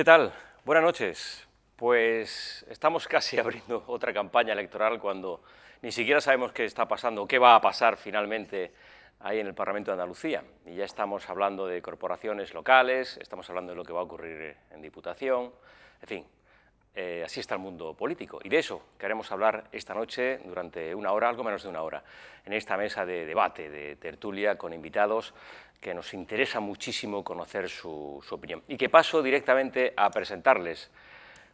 ¿Qué tal? Buenas noches. Pues estamos casi abriendo otra campaña electoral cuando ni siquiera sabemos qué está pasando o qué va a pasar finalmente ahí en el Parlamento de Andalucía. Y ya estamos hablando de corporaciones locales, estamos hablando de lo que va a ocurrir en Diputación, en fin, así está el mundo político. Y de eso queremos hablar esta noche durante una hora, algo menos de una hora, en esta mesa de debate, de tertulia, con invitados que nos interesa muchísimo conocer su opinión. Y que paso directamente a presentarles.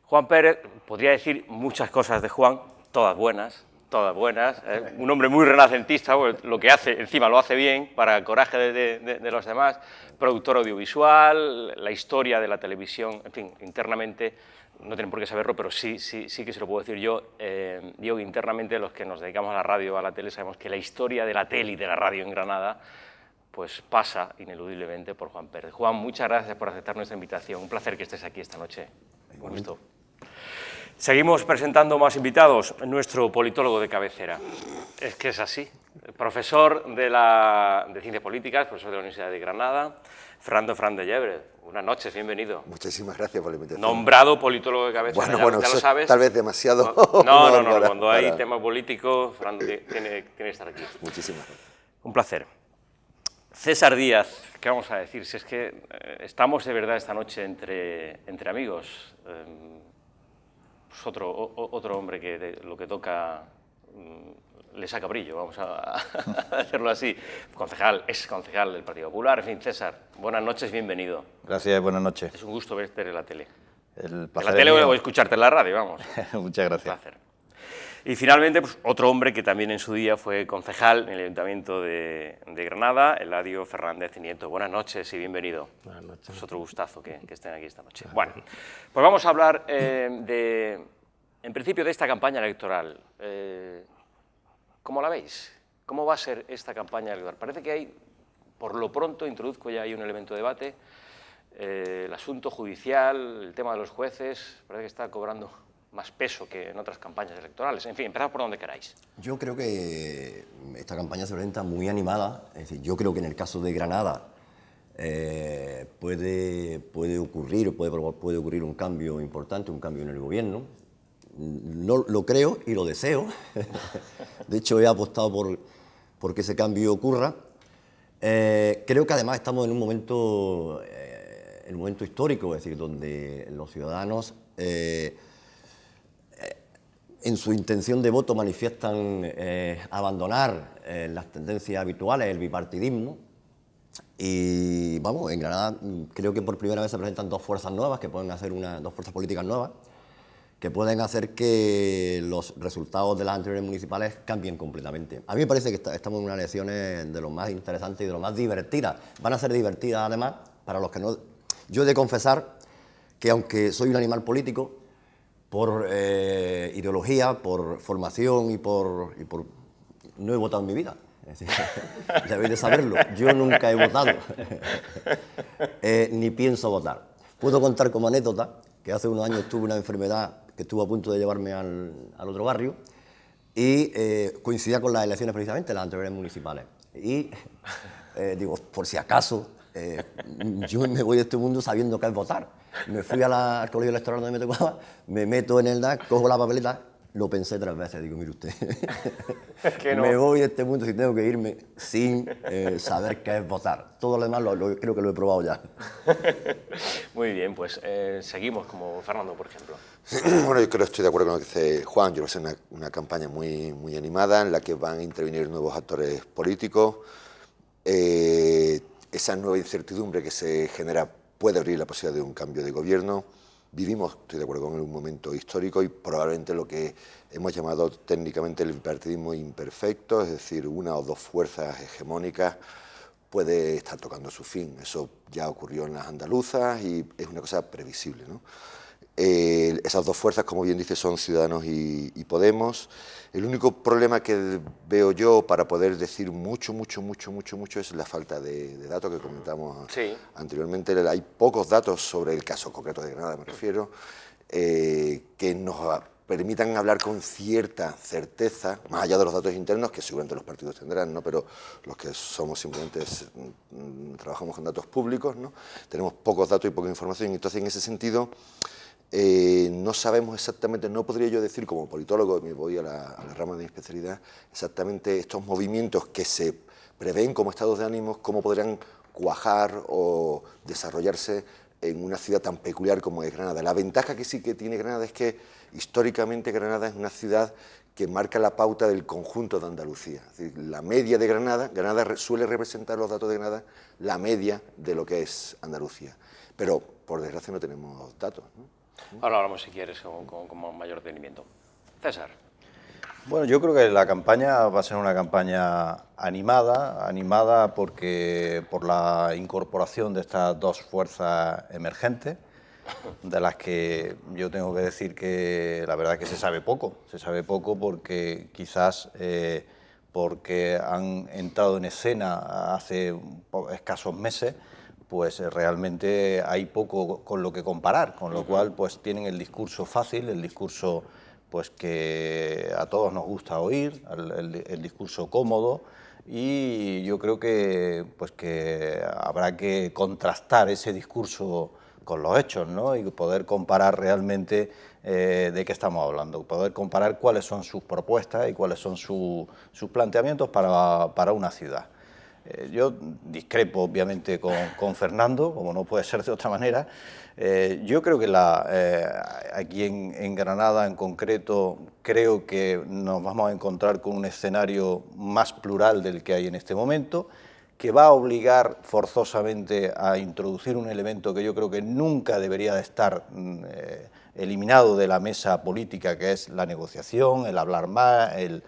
Juan Pérez, podría decir muchas cosas de Juan, todas buenas, un hombre muy renacentista, lo que hace, encima lo hace bien, para el coraje de los demás, productor audiovisual, la historia de la televisión, en fin, internamente, no tienen por qué saberlo, pero sí que se lo puedo decir yo, digo internamente, los que nos dedicamos a la radio o a la tele, sabemos que la historia de la tele y de la radio en Granada pues pasa ineludiblemente por Juan Pérez. Juan, muchas gracias por aceptar nuestra invitación. Un placer que estés aquí esta noche. Un gusto. Seguimos presentando más invitados. Nuestro politólogo de cabecera. Es que es así. Profesor de Ciencias Políticas, profesor de la Universidad de Granada, Fernando Fernández de Llebre. Buenas noches, bienvenido. Muchísimas gracias por la invitación. Nombrado politólogo de cabecera, bueno, ya lo sabes. Tal vez demasiado. No, cuando hay tema político, Fernando tiene que estar aquí. Muchísimas gracias. Un placer. César Díaz, ¿qué vamos a decir? Si es que estamos de verdad esta noche entre amigos. Pues otro hombre que lo que toca le saca brillo, vamos a hacerlo así. Es concejal del Partido Popular. En fin, César, buenas noches, bienvenido. Gracias, buenas noches. Es un gusto verte en la tele. El en placer la tele mío. o escucharte en la radio, vamos. Muchas gracias. Un placer. Y finalmente, pues, otro hombre que también en su día fue concejal en el Ayuntamiento de Granada, Eladio Fernández Nieto. Buenas noches y bienvenido. Buenas noches. Es otro gustazo que estén aquí esta noche. Bueno, pues vamos a hablar en principio de esta campaña electoral. ¿Cómo la veis? ¿Cómo va a ser esta campaña electoral? Parece que hay, por lo pronto, introduzco ya ahí un elemento de debate, el asunto judicial, el tema de los jueces, parece que está cobrando más peso que en otras campañas electorales. En fin, empezad por donde queráis. Yo creo que esta campaña se presenta muy animada. Es decir, yo creo que en el caso de Granada puede ocurrir un cambio importante, un cambio en el gobierno. No lo creo y lo deseo. De hecho, he apostado por que ese cambio ocurra. Creo que además estamos en un momento histórico, es decir, donde los ciudadanos en su intención de voto manifiestan abandonar las tendencias habituales, el bipartidismo. Y vamos, en Granada creo que por primera vez se presentan dos fuerzas nuevas que pueden hacer dos fuerzas políticas nuevas que pueden hacer que los resultados de las anteriores municipales cambien completamente. A mí me parece que estamos en unas elecciones de lo más interesantes y de lo más divertidas. Van a ser divertidas además para los que no... Yo he de confesar que aunque soy un animal político, por ideología, por formación y por... No he votado en mi vida. Es decir, debéis de saberlo. Yo nunca he votado. Ni pienso votar. Puedo contar como anécdota que hace unos años tuve una enfermedad que estuvo a punto de llevarme al otro barrio y coincidía con las elecciones precisamente, las anteriores municipales. Y digo, por si acaso, yo me voy de este mundo sabiendo qué es votar. Me fui al colegio electoral donde me tocaba, me meto en el DAC, cojo la papeleta, lo pensé 3 veces, digo, mire usted, no. Me voy de este mundo si tengo que irme sin saber qué es votar. Todo lo demás creo que lo he probado ya. Muy bien, pues seguimos como Fernando, por ejemplo. Bueno, yo creo que estoy de acuerdo con lo que dice Juan. Yo creo que va a ser una campaña muy animada en la que van a intervenir nuevos actores políticos. Esa nueva incertidumbre que se genera puede abrir la posibilidad de un cambio de gobierno. Vivimos, estoy de acuerdo con un momento histórico y probablemente lo que hemos llamado técnicamente el bipartidismo imperfecto, es decir, una o dos fuerzas hegemónicas, puede estar tocando su fin. Eso ya ocurrió en las andaluzas y es una cosa previsible, ¿no? Esas dos fuerzas, como bien dice, son Ciudadanos y Podemos. El único problema que veo yo para poder decir mucho es la falta de datos que comentamos anteriormente. Hay pocos datos sobre el caso concreto de Granada, me refiero, que nos permitan hablar con cierta certeza, más allá de los datos internos que seguramente los partidos tendrán, ¿no? Pero los que somos simplemente trabajamos con datos públicos, ¿no? Tenemos pocos datos y poca información, y entonces en ese sentido no sabemos exactamente, no podría yo decir como politólogo, me voy a la rama de mi especialidad, exactamente estos movimientos que se prevén como estados de ánimos, cómo podrían cuajar o desarrollarse en una ciudad tan peculiar como es Granada. La ventaja que sí que tiene Granada es que históricamente Granada es una ciudad que marca la pauta del conjunto de Andalucía. Es decir, la media de Granada, suele representar los datos de Granada, la media de lo que es Andalucía. Pero, por desgracia, no tenemos datos, ¿no? Ahora hablamos, si quieres, con mayor detenimiento. César. Bueno, yo creo que la campaña va a ser una campaña animada porque por la incorporación de estas dos fuerzas emergentes, de las que yo tengo que decir que la verdad es que se sabe poco porque quizás porque han entrado en escena hace escasos meses, pues realmente hay poco con lo que comparar, con lo cual pues tienen el discurso fácil, el discurso pues que a todos nos gusta oír, el discurso cómodo, y yo creo que pues que habrá que contrastar ese discurso con los hechos, ¿no? Y poder comparar realmente de qué estamos hablando, poder comparar cuáles son sus propuestas y cuáles son sus planteamientos para una ciudad. Yo discrepo obviamente con Fernando, como no puede ser de otra manera. Yo creo que aquí en Granada en concreto creo que nos vamos a encontrar con un escenario más plural del que hay en este momento, que va a obligar forzosamente a introducir un elemento que yo creo que nunca debería de estar eliminado de la mesa política, que es la negociación, el hablar más, el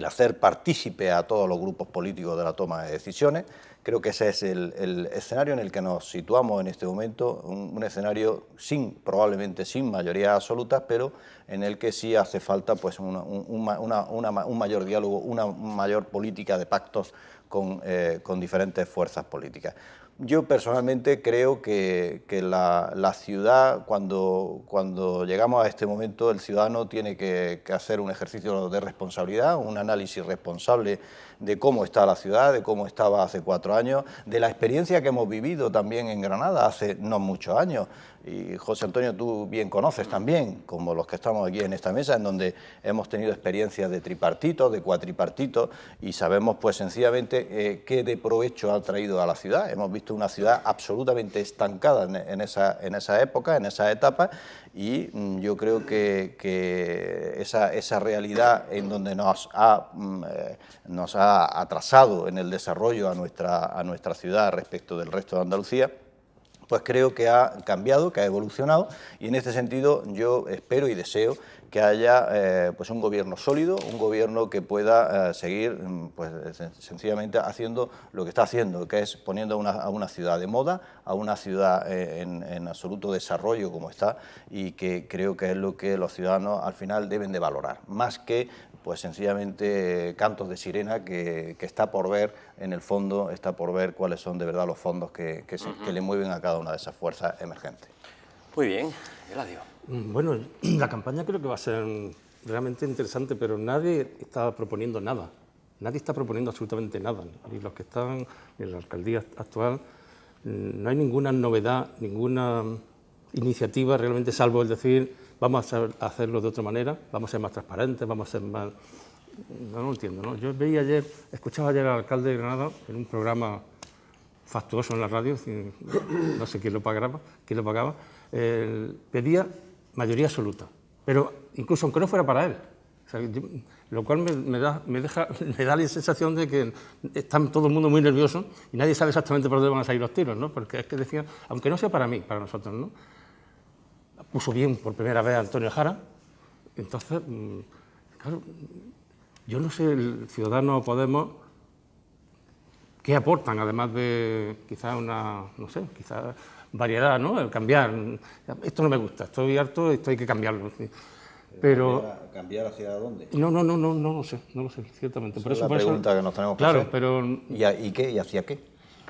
hacer partícipe a todos los grupos políticos de la toma de decisiones. Creo que ese es el escenario en el que nos situamos en este momento, un escenario probablemente sin mayoría absoluta, pero en el que sí hace falta pues, un mayor diálogo, una mayor política de pactos con diferentes fuerzas políticas. Yo personalmente creo que la ciudad, cuando llegamos a este momento, el ciudadano tiene que hacer un ejercicio de responsabilidad, un análisis responsable de cómo está la ciudad, de cómo estaba hace 4 años, de la experiencia que hemos vivido también en Granada hace no muchos años. Y José Antonio, tú bien conoces también, como los que estamos aquí en esta mesa, en donde hemos tenido experiencias de tripartitos, de cuatripartitos, y sabemos pues sencillamente qué de provecho ha traído a la ciudad. Hemos visto una ciudad absolutamente estancada en esa época, en esa etapa, y yo creo que esa realidad en donde nos ha atrasado en el desarrollo a nuestra ciudad respecto del resto de Andalucía, pues creo que ha cambiado, que ha evolucionado, y en este sentido yo espero y deseo que haya pues un gobierno sólido, un gobierno que pueda seguir pues, sencillamente haciendo lo que está haciendo, que es poniendo a una ciudad de moda, a una ciudad en absoluto desarrollo como está, y que creo que es lo que los ciudadanos al final deben de valorar, más que pues sencillamente cantos de sirena que está por ver, en el fondo está por ver cuáles son de verdad los fondos que le mueven a cada una de esas fuerzas emergentes. Muy bien, Eladio. Bueno, la campaña creo que va a ser realmente interesante, pero nadie está proponiendo nada. Nadie está proponiendo absolutamente nada. Ni los que están en la alcaldía actual, no hay ninguna novedad, ninguna iniciativa realmente, salvo el decir vamos a hacerlo de otra manera, vamos a ser más transparentes, vamos a ser más... No lo entiendo, ¿no? Yo escuchaba ayer al alcalde de Granada en un programa fastuoso en la radio, no sé quién lo pagaba, pedía mayoría absoluta, pero incluso aunque no fuera para él, o sea, lo cual me da la sensación de que está todo el mundo muy nervioso y nadie sabe exactamente por dónde van a salir los tiros, ¿no? Porque es que decía, aunque no sea para mí, para nosotros, ¿no? Puso bien por primera vez a Antonio Jara, entonces, claro, yo no sé, el Ciudadanos o Podemos, ¿qué aportan? Además de quizás quizás variedad, ¿no? El cambiar, esto no me gusta, estoy harto, esto hay que cambiarlo. Pero ¿Cambiar hacia dónde? No lo sé, ciertamente. Esa es la pregunta que nos tenemos que hacer. Pero... ¿Y qué? ¿Y hacia qué?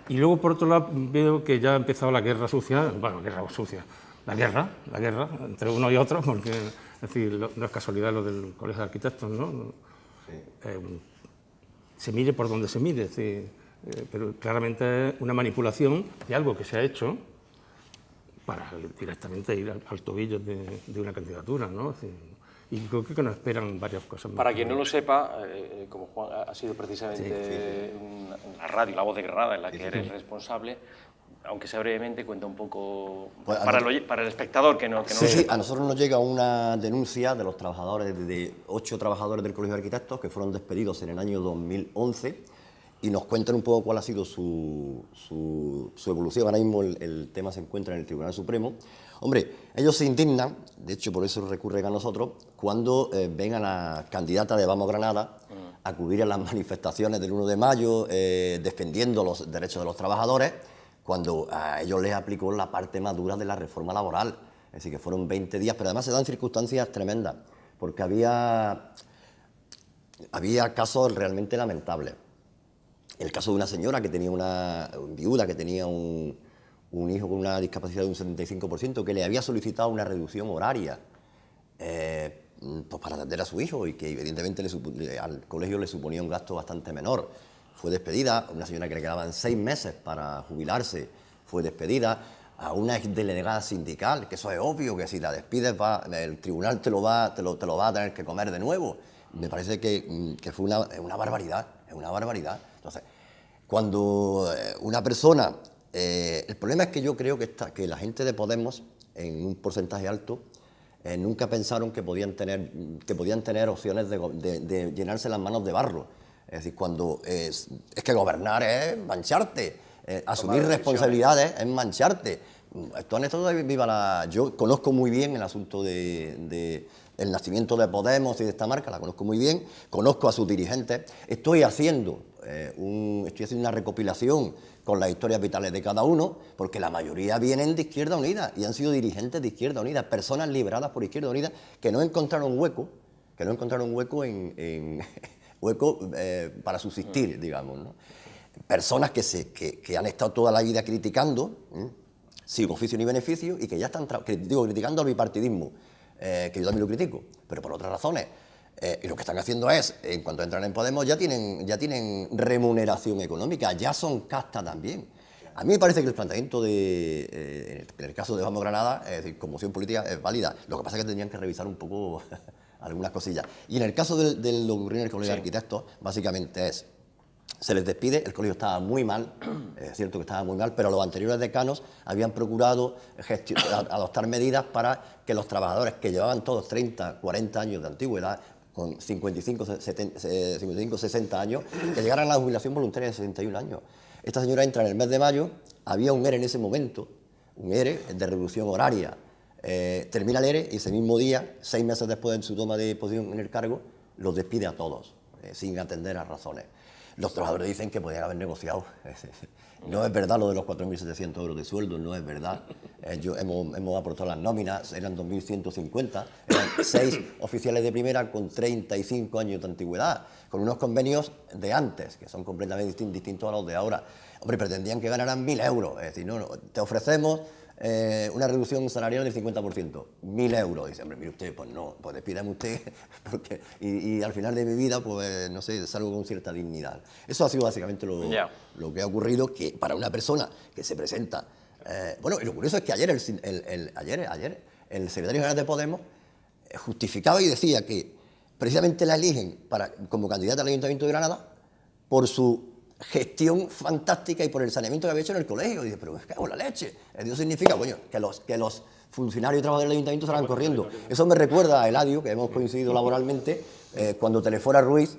Y luego, por otro lado, veo que ya ha empezado la guerra sucia, la guerra entre uno y otro, porque es decir, no es casualidad lo del Colegio de Arquitectos, ¿no? Sí. Se mire por donde se mire, es decir, pero claramente es una manipulación de algo que se ha hecho para directamente ir al tobillo de una candidatura, ¿no? Es decir, y creo que nos esperan varias cosas. Para quien no lo sepa, como Juan ha sido precisamente la radio, La Voz de Granada, en la que eres responsable, aunque sea brevemente, cuenta un poco pues para el espectador que no... Sí, a nosotros nos llega una denuncia de los trabajadores, de 8 trabajadores del Colegio de Arquitectos que fueron despedidos en el año 2011 y nos cuentan un poco cuál ha sido su evolución. Ahora mismo el tema se encuentra en el Tribunal Supremo. Hombre, ellos se indignan, de hecho por eso recurren a nosotros, cuando ven a la candidata de Vamos Granada acudir a las manifestaciones del 1 de mayo defendiendo los derechos de los trabajadores, cuando a ellos les aplicó la parte más dura de la reforma laboral. Es decir, que fueron 20 días, pero además se dan circunstancias tremendas, porque había casos realmente lamentables. El caso de una señora que tenía una viuda, que tenía un hijo con una discapacidad de un 75%, que le había solicitado una reducción horaria pues para atender a su hijo y que evidentemente al colegio le suponía un gasto bastante menor. Fue despedida. Una señora que le quedaban 6 meses para jubilarse fue despedida. A una exdelegada sindical, que eso es obvio, que si la despides el tribunal te lo va a tener que comer de nuevo. Me parece que fue una barbaridad, es una barbaridad. Entonces, cuando una persona... el problema es que yo creo que la gente de Podemos, en un porcentaje alto, nunca pensaron que podían tener opciones de llenarse las manos de barro. Es decir, cuando es que gobernar es mancharte, asumir responsabilidades es mancharte. Yo conozco muy bien el asunto del nacimiento de Podemos y de esta marca, la conozco muy bien, conozco a sus dirigentes, estoy haciendo una recopilación con las historias vitales de cada uno, porque la mayoría vienen de Izquierda Unida y han sido dirigentes de Izquierda Unida, personas liberadas por Izquierda Unida que no encontraron hueco para subsistir, digamos, ¿no? Personas que han estado toda la vida criticando, sin oficio ni beneficio, y que ya están criticando al bipartidismo, que yo también lo critico, pero por otras razones. Y lo que están haciendo es, en cuanto entran en Podemos, ya tienen remuneración económica, ya son casta también. A mí me parece que el planteamiento en el caso de Vamos Granada, es decir, como opción política, es válida. Lo que pasa es que tendrían que revisar un poco algunas cosillas. Y en el caso de lo que ocurrió en el Colegio de Arquitectos, básicamente se les despide, el colegio estaba muy mal, es cierto que estaba muy mal, pero los anteriores decanos habían procurado adoptar medidas para que los trabajadores que llevaban todos 30, 40 años de antigüedad, con 55, 60 años, que llegaran a la jubilación voluntaria de 61 años. Esta señora entra en el mes de mayo, había un ERE en ese momento, un ERE de reducción horaria. Termina el ERE y ese mismo día, 6 meses después de su toma de posición en el cargo, los despide a todos, sin atender a razones. Los trabajadores dicen que podían haber negociado. No es verdad lo de los 4.700 euros de sueldo, no es verdad. Hemos aportado las nóminas, eran 2.150, eran 6 oficiales de primera con 35 años de antigüedad, con unos convenios de antes, que son completamente distintos a los de ahora. Hombre, pretendían que ganaran 1.000 euros, es decir, no, te ofrecemos una reducción salarial del 50%, 1.000 euros. Dice, hombre, mire usted, pues no, pues despídame usted, porque, y al final de mi vida, pues no sé, salgo con cierta dignidad. Eso ha sido básicamente lo que ha ocurrido, que para una persona que se presenta... bueno, y lo curioso es que ayer el secretario general de Podemos justificaba y decía que precisamente la eligen como candidata al Ayuntamiento de Granada por su gestión fantástica y por el saneamiento que había hecho en el colegio. Y dice, pero es que hago la leche. Eso significa, coño, que los funcionarios y trabajadores del ayuntamiento salgan corriendo. Eso me recuerda a Eladio, que hemos coincidido laboralmente, cuando Telefora Ruiz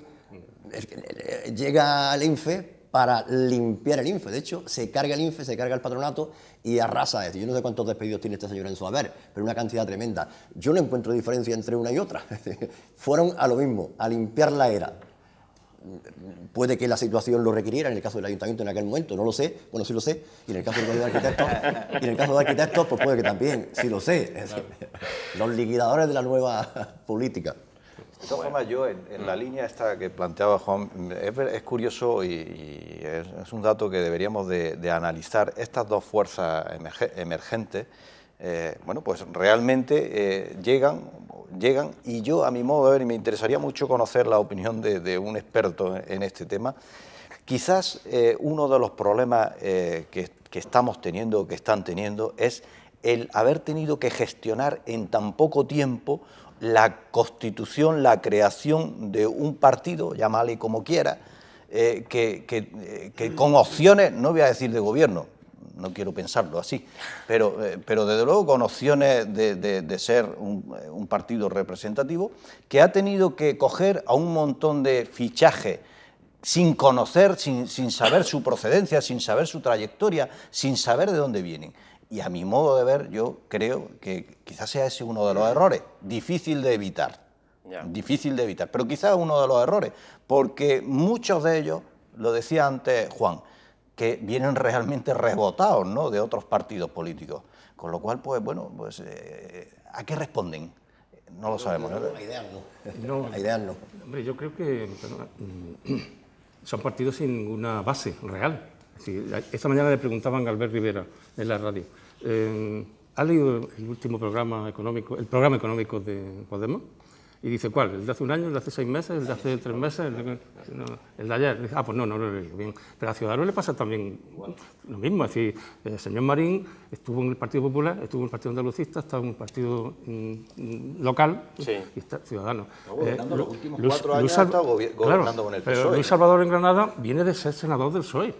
llega al INFE para limpiar el INFE. De hecho, se carga el INFE, se carga el patronato y arrasa. Es decir, yo no sé cuántos despedidos tiene esta señora en su haber, pero una cantidad tremenda. Yo no encuentro diferencia entre una y otra. Fueron a lo mismo, a limpiar la era. Puede que la situación lo requiriera en el caso del ayuntamiento en aquel momento, no lo sé, bueno, sí lo sé, y en el caso de arquitectos, pues puede que también, sí lo sé. Los liquidadores de la nueva política. De todas formas, yo en la línea esta que planteaba Juan, es curioso y es un dato que deberíamos de analizar. Estas dos fuerzas emergentes bueno, pues realmente llegan y yo, a mi modo de ver, y me interesaría mucho conocer la opinión de un experto en este tema, quizás uno de los problemas que estamos teniendo, que están teniendo, es el haber tenido que gestionar en tan poco tiempo la constitución, la creación de un partido, llámale como quiera, que con opciones, no voy a decir de gobierno, no quiero pensarlo así, pero desde luego con opciones de ser un partido representativo, que ha tenido que coger a un montón de fichajes sin conocer, sin saber su procedencia, sin saber su trayectoria, sin saber de dónde vienen. Y a mi modo de ver, yo creo que quizás sea ese uno de los errores, difícil de evitar, pero quizás uno de los errores, porque muchos de ellos, lo decía antes Juan, que vienen realmente rebotados, ¿no?, de otros partidos políticos. Con lo cual, pues bueno, pues ¿a qué responden? No lo sabemos, ¿no? A ideas no. A ideas no. Hombre, yo creo que son partidos sin ninguna base real. Es decir, esta mañana le preguntaban a Albert Rivera en la radio, ¿ha leído el último programa económico, el programa económico de Podemos? Y dice, ¿cuál? ¿El de hace un año, el de hace 6 meses, el de hace 3 meses, el de ayer? Dice, pues no lo he leído bien. Pero a Ciudadanos le pasa también lo mismo. Es decir, el señor Marín estuvo en el Partido Popular, estuvo en el Partido Andalucista, estaba en un partido local, y está Ciudadanos. Los últimos 4 años ha estado gobernando con el PSOE. Pero Luis Salvador en Granada viene de ser senador del PSOE.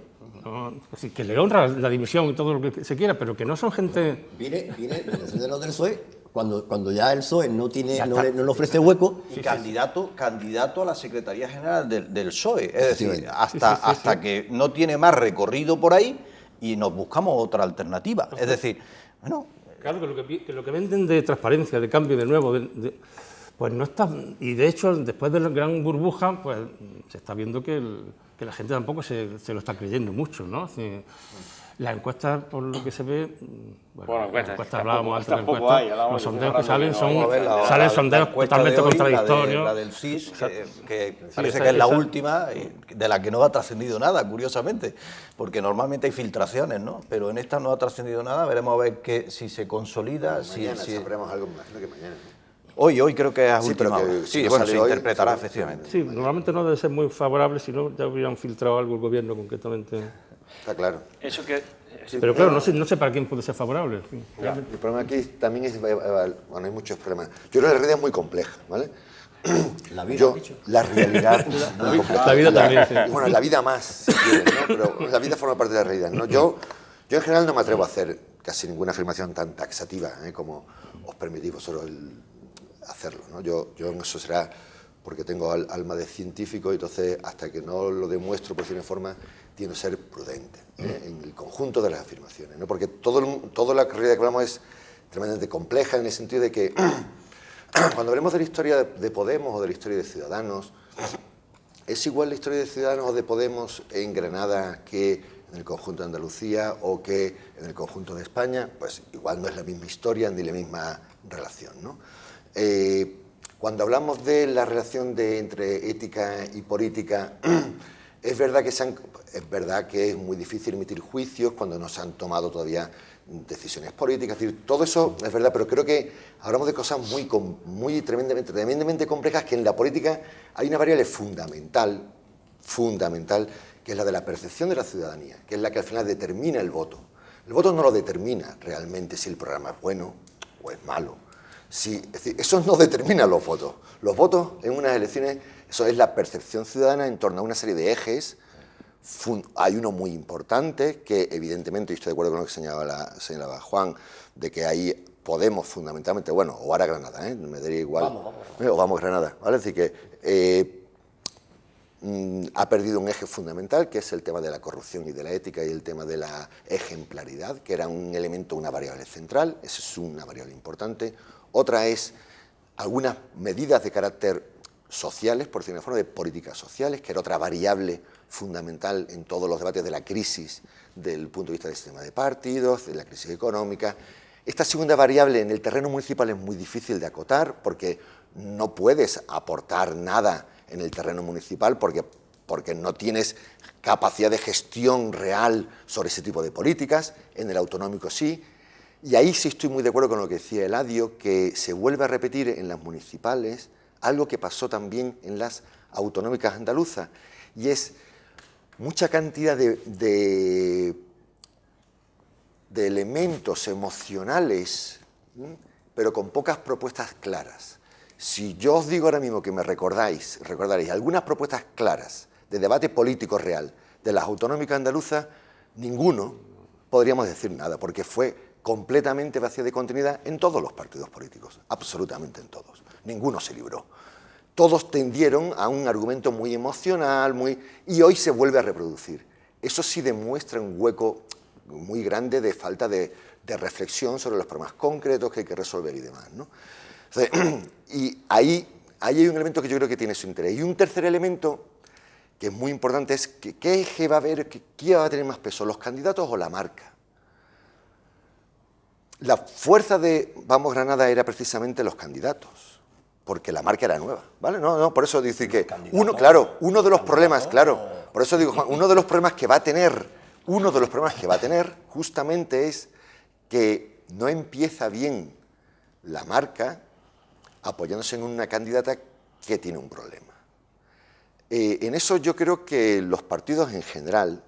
¿No? Es decir, que le honra la división y todo lo que se quiera, pero que no son gente... Viene de ser senador del PSOE. Cuando ya el PSOE no le ofrece hueco. Y candidato a la Secretaría General del PSOE. Es decir, hasta que no tiene más recorrido por ahí y nos buscamos otra alternativa. Es decir, bueno... Claro, que lo que venden de transparencia, de cambio, de nuevo, pues no está... Y de hecho, después de la gran burbuja, pues se está viendo que la gente tampoco se lo está creyendo mucho, ¿no? Las encuestas, por lo que se ve, bueno, las encuestas hablábamos antes de encuestas, los sondeos que salen salen sondeos totalmente contradictorios. La del CIS, que parece que es la última, de la que no ha trascendido nada, curiosamente, porque normalmente hay filtraciones, ¿no? Pero en esta no ha trascendido nada, veremos a ver si se consolida. Mañana sabremos algo, me imagino que mañana. Hoy creo que es última hora. Sí, bueno, se interpretará efectivamente. Sí, normalmente no debe ser muy favorable, si no ya hubieran filtrado algo el gobierno concretamente. Está claro. Eso que... Pero claro, no sé para quién puede ser favorable. En fin. El problema aquí también es, bueno, hay muchos problemas. Yo creo que la realidad es muy compleja, ¿vale? La vida, la realidad muy compleja. La vida también, sí. Bueno, la vida más, si quieres, ¿no? Pero la vida forma parte de la realidad, ¿no? Yo en general no me atrevo a hacer casi ninguna afirmación tan taxativa, como os permitís vosotros hacerlo, ¿no? Yo en eso será porque tengo alma de científico y entonces hasta que no lo demuestro por cierta forma tiendo a ser prudente en el conjunto de las afirmaciones, ¿no? Porque toda la realidad que hablamos es tremendamente compleja en el sentido de que cuando hablemos de la historia de Podemos o de la historia de Ciudadanos, ¿es igual la historia de Ciudadanos o de Podemos en Granada que en el conjunto de Andalucía o que en el conjunto de España? Pues igual no es la misma historia ni la misma relación, ¿no? Cuando hablamos de la relación entre ética y política, es verdad que es muy difícil emitir juicios cuando no se han tomado todavía decisiones políticas. Es decir, todo eso es verdad, pero creo que hablamos de cosas muy tremendamente complejas, que en la política hay una variable fundamental, que es la de la percepción de la ciudadanía, que es la que al final determina el voto. El voto no lo determina realmente si el programa es bueno o es malo. Sí, es decir, eso no determina los votos. Los votos en unas elecciones, eso es la percepción ciudadana en torno a una serie de ejes. Hay uno muy importante que evidentemente, y estoy de acuerdo con lo que señalaba Juan, de que ahí Podemos fundamentalmente, bueno, o ahora Granada, me daría igual, o vamos Granada, ¿vale? Es decir, que ha perdido un eje fundamental, que es el tema de la corrupción y de la ética y el tema de la ejemplaridad, que era un elemento, una variable central. Esa es una variable importante. Otra es algunas medidas de carácter sociales, por decirlo de forma, de políticas sociales, que era otra variable fundamental en todos los debates de la crisis del punto de vista del sistema de partidos, de la crisis económica. Esta segunda variable en el terreno municipal es muy difícil de acotar porque no puedes aportar nada en el terreno municipal porque no tienes capacidad de gestión real sobre ese tipo de políticas. En el autonómico sí. Y ahí sí estoy muy de acuerdo con lo que decía Eladio, que se vuelve a repetir en las municipales algo que pasó también en las autonómicas andaluzas, y es mucha cantidad de elementos emocionales, pero con pocas propuestas claras. Si yo os digo ahora mismo que me recordaréis algunas propuestas claras de debate político real de las autonómicas andaluzas, ninguno podríamos decir nada, porque fue completamente vacía de contenido en todos los partidos políticos, absolutamente en todos. Ninguno se libró. Todos tendieron a un argumento muy emocional, y hoy se vuelve a reproducir. Eso sí demuestra un hueco muy grande de falta de reflexión sobre los problemas concretos que hay que resolver y demás, ¿no? Entonces, y ahí hay un elemento que yo creo que tiene su interés. Y un tercer elemento que es muy importante es que qué eje va a haber, quién va a tener más peso, los candidatos o la marca. La fuerza de Vamos Granada era precisamente los candidatos, porque la marca era nueva, ¿vale? No, por eso dice que uno de los problemas, por eso digo, Juan, uno de los problemas que va a tener justamente es que no empieza bien la marca apoyándose en una candidata que tiene un problema. En eso yo creo que los partidos en general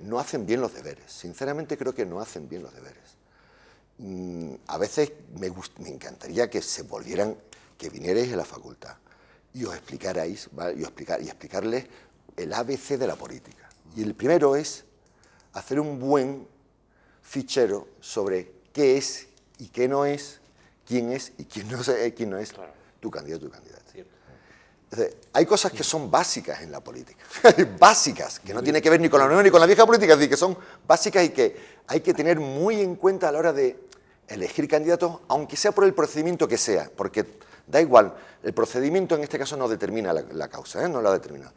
no hacen bien los deberes. Sinceramente creo que no hacen bien los deberes. A veces me encantaría que vinierais a la facultad y os explicarais, ¿vale? y explicarles el ABC de la política. Y el primero es hacer un buen fichero sobre qué es y qué no es, quién es y quién no es tu candidato o tu candidata. Entonces, hay cosas que son básicas en la política, básicas, que no tienen que ver ni con la nueva ni con la vieja política, es decir, que son básicas y que hay que tener muy en cuenta a la hora de elegir candidatos, aunque sea por el procedimiento que sea, porque da igual, el procedimiento en este caso no determina la causa, no la determina.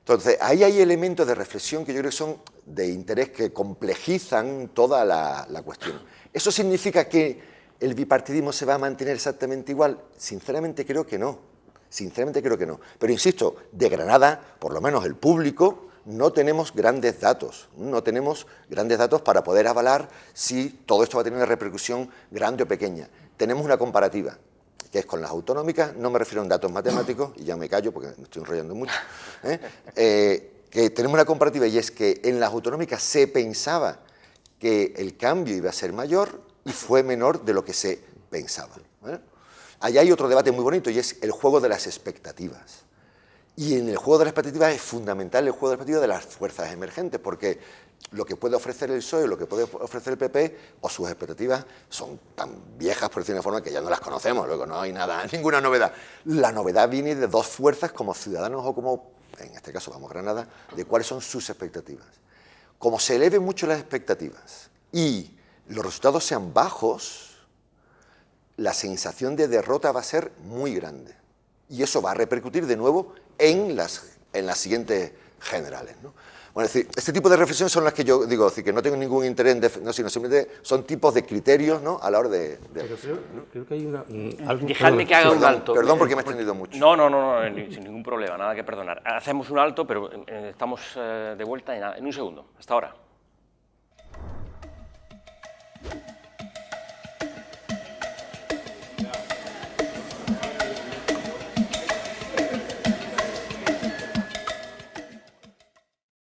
Entonces, ahí hay elementos de reflexión que yo creo que son de interés, que complejizan toda la cuestión. ¿Eso significa que el bipartidismo se va a mantener exactamente igual? Sinceramente creo que no. Pero insisto, de Granada, por lo menos el público, no tenemos grandes datos. No tenemos grandes datos para poder avalar si todo esto va a tener una repercusión grande o pequeña. Tenemos una comparativa, que es con las autonómicas, no me refiero a datos matemáticos, y ya me callo porque me estoy enrollando mucho, que tenemos una comparativa, y es que en las autonómicas se pensaba que el cambio iba a ser mayor y fue menor de lo que se pensaba, ¿vale? Allá hay otro debate muy bonito, y es el juego de las expectativas. Y en el juego de las expectativas es fundamental el juego de las expectativas de las fuerzas emergentes, porque lo que puede ofrecer el PSOE, lo que puede ofrecer el PP, o sus expectativas son tan viejas, por decirlo de una forma, que ya no las conocemos, luego no hay ninguna novedad. La novedad viene de dos fuerzas como Ciudadanos o como, en este caso, Vamos Granada, de cuáles son sus expectativas. Como se eleven mucho las expectativas y los resultados sean bajos, la sensación de derrota va a ser muy grande. Y eso va a repercutir de nuevo en las siguientes generales, ¿no? Bueno, es decir, este tipo de reflexiones son las que yo digo, es decir, que no tengo ningún interés en no, sino simplemente son tipos de criterios, ¿no?, a la hora de Pero creo que hay algo... Dejadme que haga un alto. Perdón porque me he extendido mucho. No, sin ningún problema, nada que perdonar. Hacemos un alto, pero estamos de vuelta en un segundo. Hasta ahora.